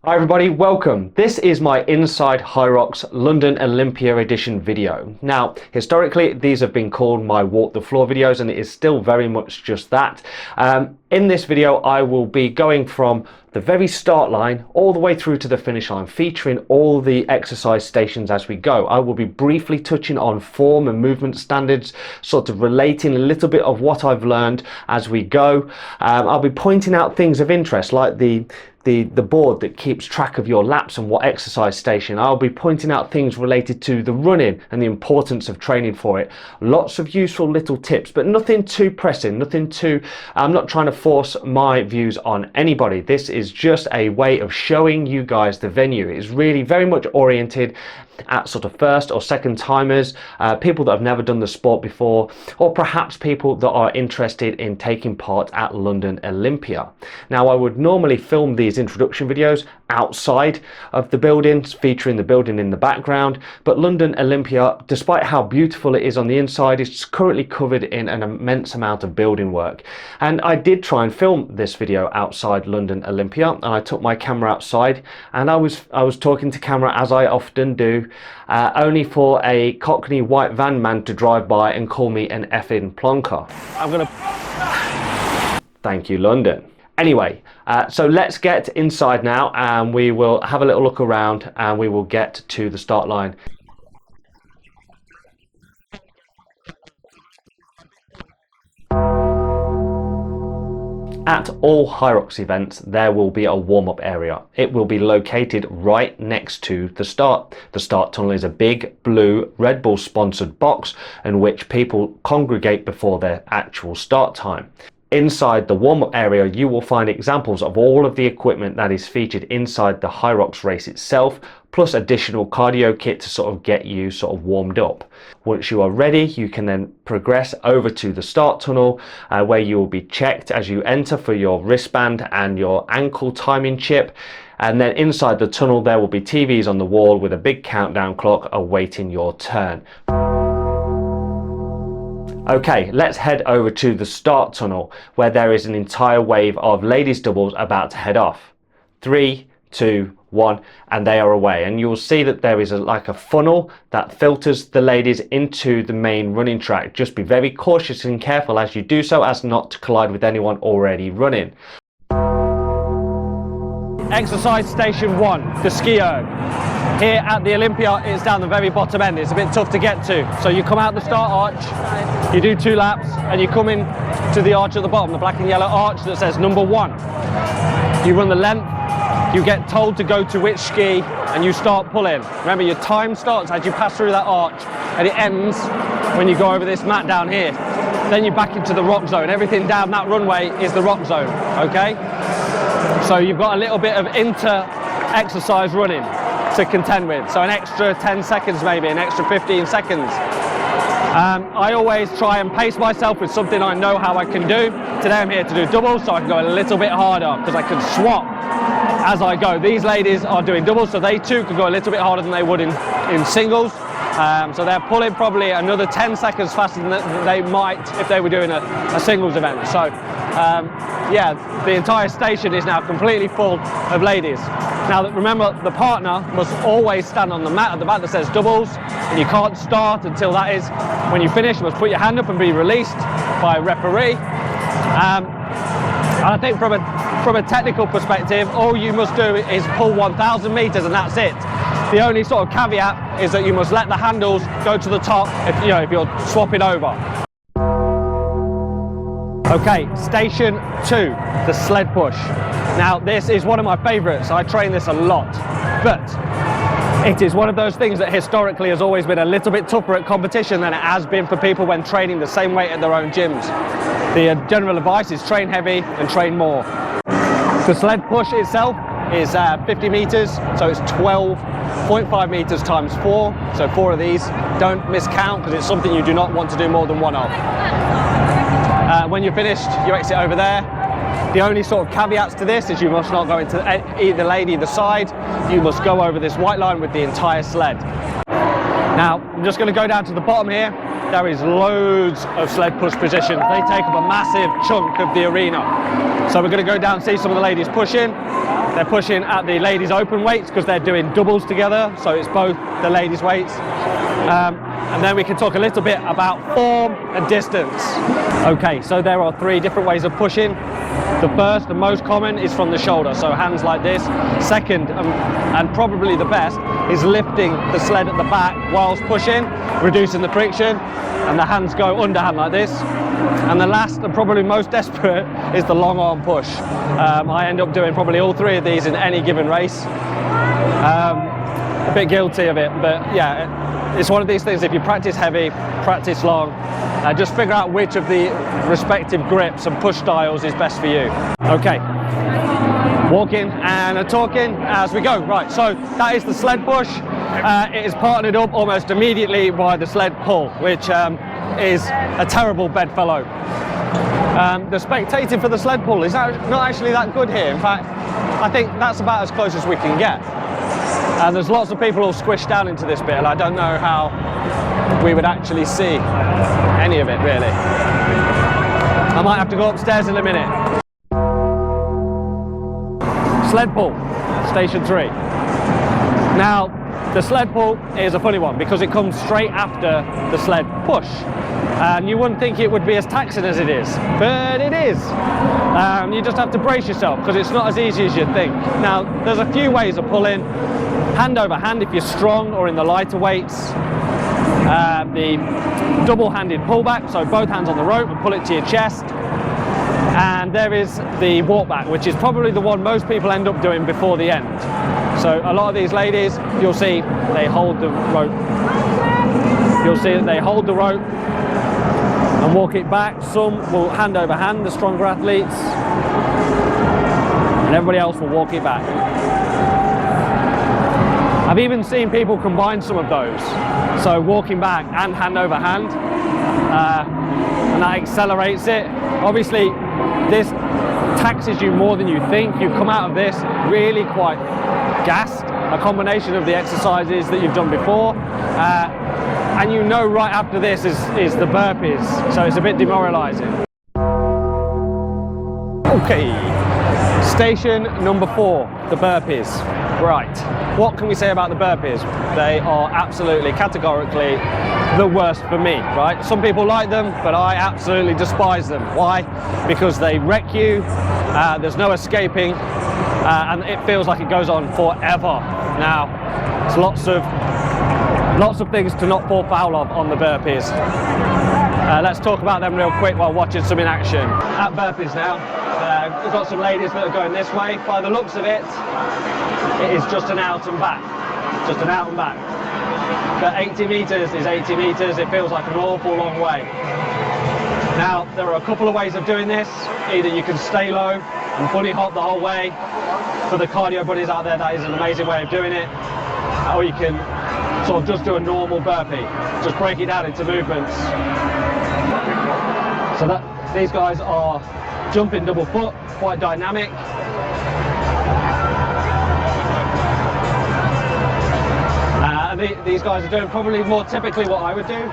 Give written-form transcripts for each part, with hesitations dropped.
Hi everybody, welcome. This is my Inside HYROX London Olympia edition video. Now, historically, these have been called my walk the floor videos, and it is still very much just that. In this video, I will be going from the very start line all the way through to the finish line, featuring all the exercise stations as we go. I will be briefly touching on form and movement standards, sort of relating a little bit of what I've learned as we go. I'll be pointing out things of interest like the board that keeps track of your laps and what exercise station. I'll be pointing out things related to the running and the importance of training for it. Lots of useful little tips, but nothing too pressing, nothing too, I'm not trying to force my views on anybody. This is just a way of showing you guys the venue. It's really very much oriented at sort of first or second timers, people that have never done the sport before, or perhaps people that are interested in taking part at London Olympia. Now, I would normally film these introduction videos outside of the buildings, featuring the building in the background, but London Olympia, despite how beautiful it is on the inside, is currently covered in an immense amount of building work. And I did try and film this video outside London Olympia, and I took my camera outside, and I was talking to camera as I often do, only for a Cockney white van man to drive by and call me an effing plonker. Thank you, London. Anyway, so let's get inside now, and we will have a little look around, and we will get to the start line. At all HYROX events, there will be a warm-up area. It will be located right next to the start. The start tunnel is a big blue Red Bull sponsored box in which people congregate before their actual start time. Inside the warm-up area, you will find examples of all of the equipment that is featured inside the HYROX race itself, plus additional cardio kit to sort of get you sort of warmed up. Once you are ready, you can then progress over to the start tunnel, where you will be checked as you enter for your wristband and your ankle timing chip. And then inside the tunnel, there will be TVs on the wall with a big countdown clock awaiting your turn. Okay, let's head over to the start tunnel, where there is an entire wave of ladies doubles about to head off. 3, 2, 1, and they are away. And you'll see that there is like a funnel that filters the ladies into the main running track. Just be very cautious and careful as you do so, as not to collide with anyone already running. Exercise station 1, the ski erg. Here at the Olympia, it's down the very bottom end. It's a bit tough to get to. So you come out the start arch, you do 2 laps, and you come in to the arch at the bottom, the black and yellow arch that says number 1. You run the length, you get told to go to which ski, and you start pulling. Remember, your time starts as you pass through that arch, and it ends when you go over this mat down here. Then you're back into the rock zone. Everything down that runway is the rock zone, okay? So you've got a little bit of inter-exercise running to contend with. So an extra 10 seconds, maybe an extra 15 seconds. I always try and pace myself with something I know how I can do. Today I'm here to do doubles, so I can go a little bit harder because I can swap as I go. These ladies are doing doubles, so they too could go a little bit harder than they would in singles. So they're pulling probably another 10 seconds faster than they might if they were doing a singles event. So yeah, the entire station is now completely full of ladies. Now remember, the partner must always stand on the mat at the back that says doubles, and you can't start until that is when you finish. You must put your hand up and be released by a referee. And I think from a technical perspective, all you must do is pull 1,000 meters, and that's it. The only sort of caveat is that you must let the handles go to the top if you're swapping over. Okay, station 2, the sled push. Now this is one of my favorites. I train this a lot, but it is one of those things that historically has always been a little bit tougher at competition than it has been for people when training the same weight at their own gyms. The general advice is train heavy and train more. The sled push itself is 50 meters, so it's 12.5 meters times 4, so 4 of these. Don't miscount, because it's something you do not want to do more than 1 of. When you're finished, you exit over there. The only sort of caveats to this is you must not go into either lane either side. You must go over this white line with the entire sled. Now, I'm just going to go down to the bottom here. There is loads of sled push positions. They take up a massive chunk of the arena. So we're going to go down and see some of the ladies push in. they're pushing at the ladies open weights because they're doing doubles together, so it's both the ladies weights. And then we can talk a little bit about form and distance. Okay, so there are 3 different ways of pushing. The first and most common is from the shoulder, so hands like this. Second, and probably the best, is lifting the sled at the back whilst pushing, reducing the friction, and the hands go underhand like this. And the last and probably most desperate is the long arm push. I end up doing probably all 3 of these in any given race. A bit guilty of it, but yeah, it's one of these things, if you practice heavy, practice long, just figure out which of the respective grips and push styles is best for you. Okay, walking and talking as we go. Right, so that is the sled push. It is partnered up almost immediately by the sled pull, which is a terrible bedfellow. The spectating for the sled pull is not actually that good here. In fact, I think that's about as close as we can get. And there's lots of people all squished down into this bit, and I don't know how we would actually see any of it, really. I might have to go upstairs in a minute. Sled pull, station 3. Now, the sled pull is a funny one because it comes straight after the sled push. And you wouldn't think it would be as taxing as it is, but it is. You just have to brace yourself because it's not as easy as you'd think. Now, there's a few ways of pulling. Hand over hand if you're strong or in the lighter weights. The double-handed pullback, so both hands on the rope and pull it to your chest. And there is the walk back, which is probably the one most people end up doing before the end. So a lot of these ladies, you'll see they hold the rope. You'll see that they hold the rope and walk it back. Some will hand over hand, the stronger athletes, and everybody else will walk it back. I've even seen people combine some of those, so walking back and hand over hand, and that accelerates it. Obviously, this taxes you more than you think. You come out of this really quite gassed, a combination of the exercises that you've done before, and you know right after this is the burpees, so it's a bit demoralizing. Okay, station number 4, the burpees. Right, what can we say about the burpees? They are absolutely, categorically the worst for me, right? Some people like them, but I absolutely despise them. Why? Because they wreck you, there's no escaping, and it feels like it goes on forever. Now, there's lots of things to not fall foul of on the burpees. Let's talk about them real quick while watching some in action. At burpees now, we've got some ladies that are going this way. By the looks of it, it is just an out and back. Just an out and back. But 80 meters is 80 meters. It feels like an awful long way. Now, there are a couple of ways of doing this. Either you can stay low and bunny hop the whole way. For the cardio bunnies out there, that is an amazing way of doing it. Or you can sort of just do a normal burpee. Just break it down into movements. So these guys are jumping double foot, quite dynamic. These guys are doing probably more typically what I would do,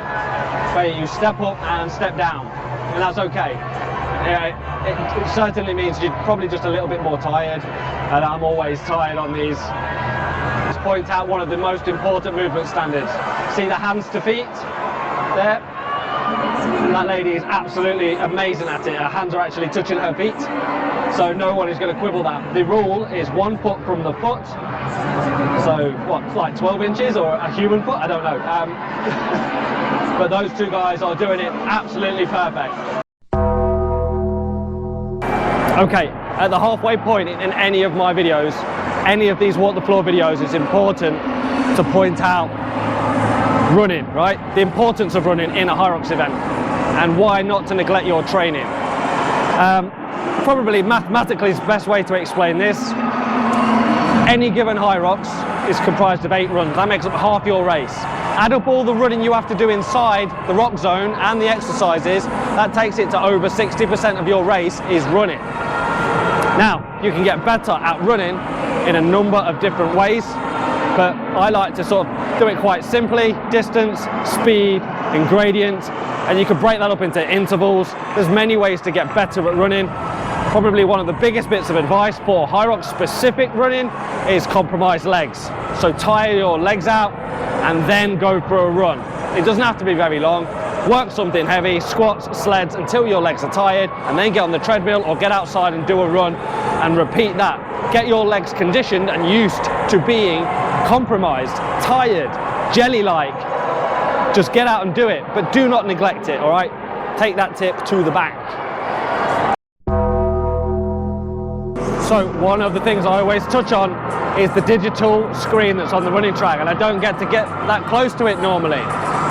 where you step up and step down, and that's okay. It certainly means you're probably just a little bit more tired, and I'm always tired on these. Let's point out one of the most important movement standards. See the hands to feet there? That lady is absolutely amazing at it. Her hands are actually touching her feet, so no one is going to quibble that. The rule is 1 foot from the foot. So what, like 12 inches or a human foot? I don't know. But those two guys are doing it absolutely perfect. Okay, at the halfway point in any of my videos, any of these walk the floor videos, it's important to point out running, right? The importance of running in a HYROX event, and why not to neglect your training. Probably mathematically is the best way to explain this. Any given HYROX is comprised of 8 runs. That makes up half your race. Add up all the running you have to do inside the rock zone and the exercises, that takes it to over 60% of your race is running. Now, you can get better at running in a number of different ways, but I like to sort of do it quite simply: distance, speed, and gradient, and you can break that up into intervals. There's many ways to get better at running. Probably one of the biggest bits of advice for Hyrox specific running is compromise legs. So tire your legs out and then go for a run. It doesn't have to be very long. Work something heavy, squats, sleds, until your legs are tired, and then get on the treadmill or get outside and do a run and repeat that. Get your legs conditioned and used to being compromised, tired, jelly-like. Just get out and do it, but do not neglect it, all right? Take that tip to the bank. So one of the things I always touch on is the digital screen that's on the running track, and I don't get that close to it normally.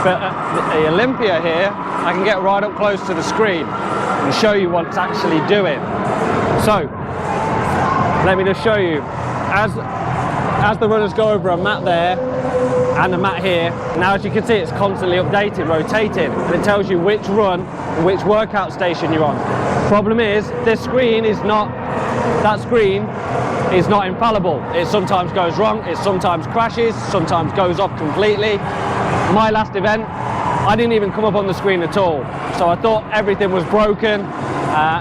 But at the Olympia here, I can get right up close to the screen and show you what it's actually doing. So, let me just show you. As the runners go over a mat there, and a mat here, now as you can see it's constantly updating, rotating, and it tells you which run and which workout station you're on. Problem is, this screen is not, that screen is not infallible. It sometimes goes wrong, it sometimes crashes, sometimes goes off completely. My last event, I didn't even come up on the screen at all. So I thought everything was broken.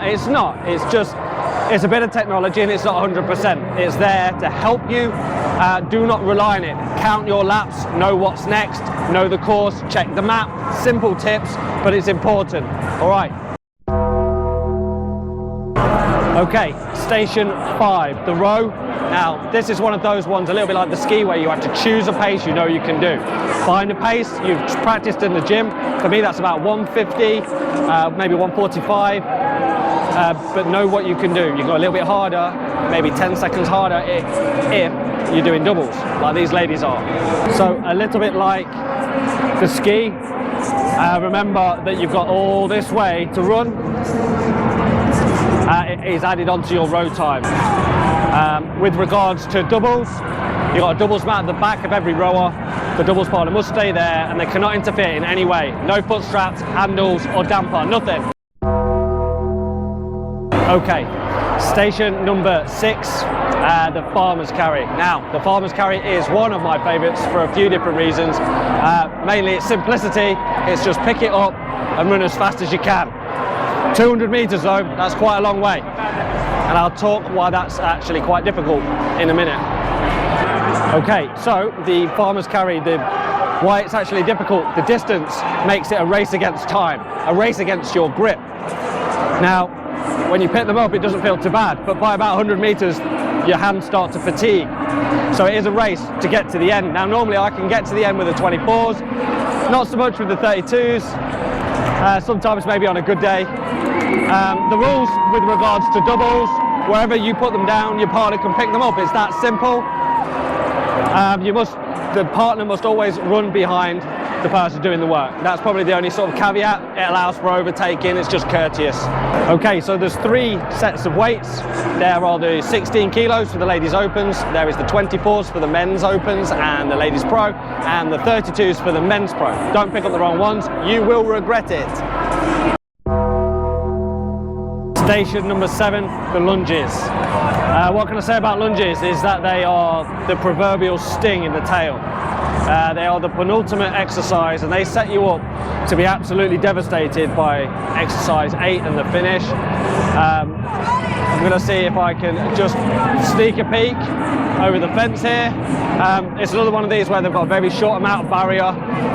It's not, it's a bit of technology and it's not 100%. It's there to help you. Do not rely on it. Count your laps, know what's next, know the course, check the map. Simple tips, but it's important. All right. Okay, station 5, the row. Now, this is one of those ones, a little bit like the ski, where you have to choose a pace you know you can do. Find a pace you've practiced in the gym. For me, that's about 150, maybe 145. But know what you can do. You go a little bit harder, maybe 10 seconds harder if you're doing doubles, like these ladies are. So a little bit like the ski, remember that you've got all this way to run. It is added onto your row time. With regards to doubles, you've got a doubles mat at the back of every rower. The doubles partner must stay there and they cannot interfere in any way. No foot straps, handles or damper, nothing. Okay, station number 6, the farmer's carry. Now, the farmer's carry is one of my favourites for a few different reasons. Mainly it's simplicity, it's just pick it up and run as fast as you can. 200 metres though, that's quite a long way. And I'll talk why that's actually quite difficult in a minute. Okay, so the farmer's carry, why it's actually difficult, the distance makes it a race against time, a race against your grip. Now, when you pick them up, it doesn't feel too bad, but by about 100 metres, your hands start to fatigue. So it is a race to get to the end. Now, normally I can get to the end with the 24s, not so much with the 32s, sometimes maybe on a good day. The rules with regards to doubles, wherever you put them down, your partner can pick them up. It's that simple. The partner must always run behind the person doing the work. That's probably the only sort of caveat. It allows for overtaking, it's just courteous. Okay, so there's 3 sets of weights. There are the 16 kilos for the ladies opens, there is the 24s for the men's opens and the ladies pro, and the 32s for the men's pro. Don't pick up the wrong ones, you will regret it. Station number 7, the lunges. What can I say about lunges is that they are the proverbial sting in the tail. They are the penultimate exercise and they set you up to be absolutely devastated by exercise 8 and the finish. I'm going to see if I can just sneak a peek over the fence here. It's another one of these where they've got a very short amount of barrier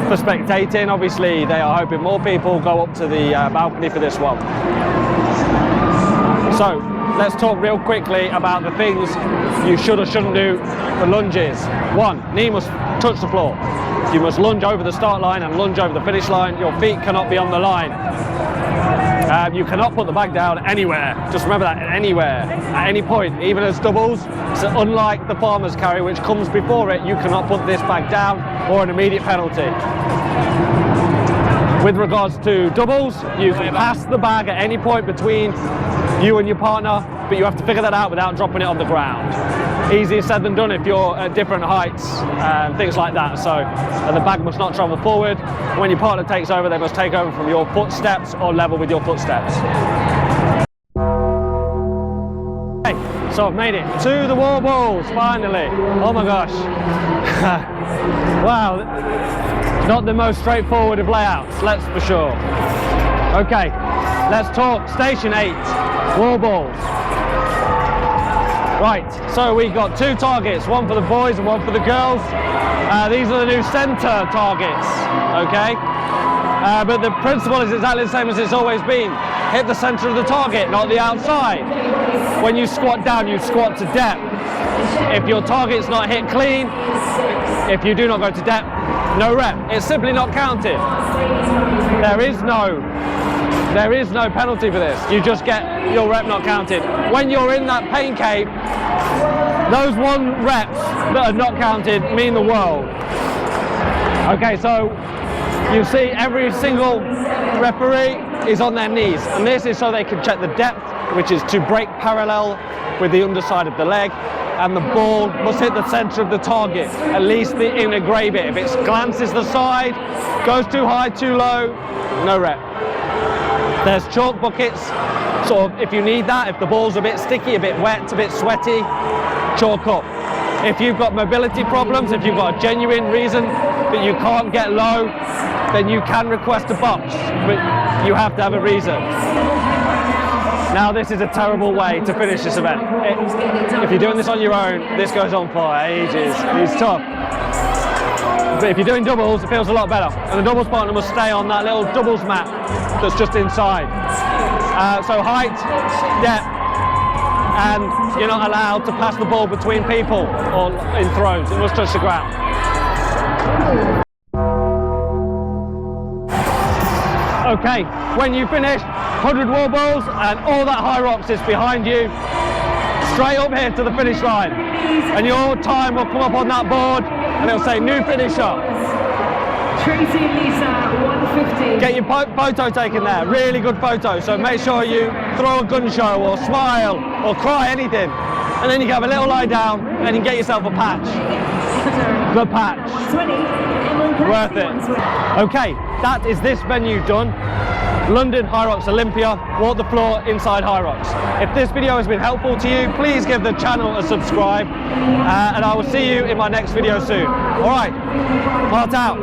for spectating. Obviously they are hoping more people go up to the balcony for this one. So let's talk real quickly about the things you should or shouldn't do for lunges. 1, knee must touch the floor. You must lunge over the start line and lunge over the finish line. Your feet cannot be on the line. You cannot put the bag down anywhere. Just remember that, anywhere, at any point, even as doubles. So unlike the farmer's carry, which comes before it, you cannot put this bag down or an immediate penalty. With regards to doubles, you can pass the bag at any point between you and your partner, but you have to figure that out without dropping it on the ground. Easier said than done if you're at different heights and things like that. So, and the bag must not travel forward. When your partner takes over, they must take over from your footsteps or level with your footsteps. Okay, so I've made it to the wall balls, finally. Oh my gosh. Wow, not the most straightforward of layouts, that's for sure. Okay, let's talk station 8, wall balls. Right, so we got 2 targets, one for the boys and one for the girls. These are the new center targets, okay? But the principle is exactly the same as it's always been. Hit the center of the target, not the outside. When you squat down, you squat to depth. If your target's not hit clean, if you do not go to depth, no rep. It's simply not counted. There is no penalty for this. You just get your rep not counted. When you're in that pain cave, those 1 reps that are not counted mean the world. Okay, so you see every single referee is on their knees, and this is so they can check the depth, which is to break parallel with the underside of the leg, and the ball must hit the center of the target, at least the inner grey bit. If it glances the side, goes too high, too low, no rep. There's chalk buckets, sort of if you need that, if the ball's a bit sticky, a bit wet, a bit sweaty, chalk up. If you've got mobility problems, if you've got a genuine reason that you can't get low, then you can request a box, but you have to have a reason. Now this is a terrible way to finish this event. If you're doing this on your own, this goes on for ages. It's tough. But if you're doing doubles, it feels a lot better. And the doubles partner must stay on that little doubles mat that's just inside. So height, depth, and you're not allowed to pass the ball between people or in throws. It must touch the ground. Okay, when you finish, 100 wall balls and all that Hyrox is behind you, straight up here to the finish line. And your time will come up on that board and it'll say new finisher. Tracy and Lisa, 150. Get your photo taken there, really good photo. So make sure you throw a gun show or smile or cry, anything. And then you can have a little lie down and you get yourself a patch. The patch. 120. Worth it. Okay, that is this venue done. London HYROX Olympia, walk the floor inside HYROX. If this video has been helpful to you, please give the channel a subscribe, and I will see you in my next video soon. Alright, heart out.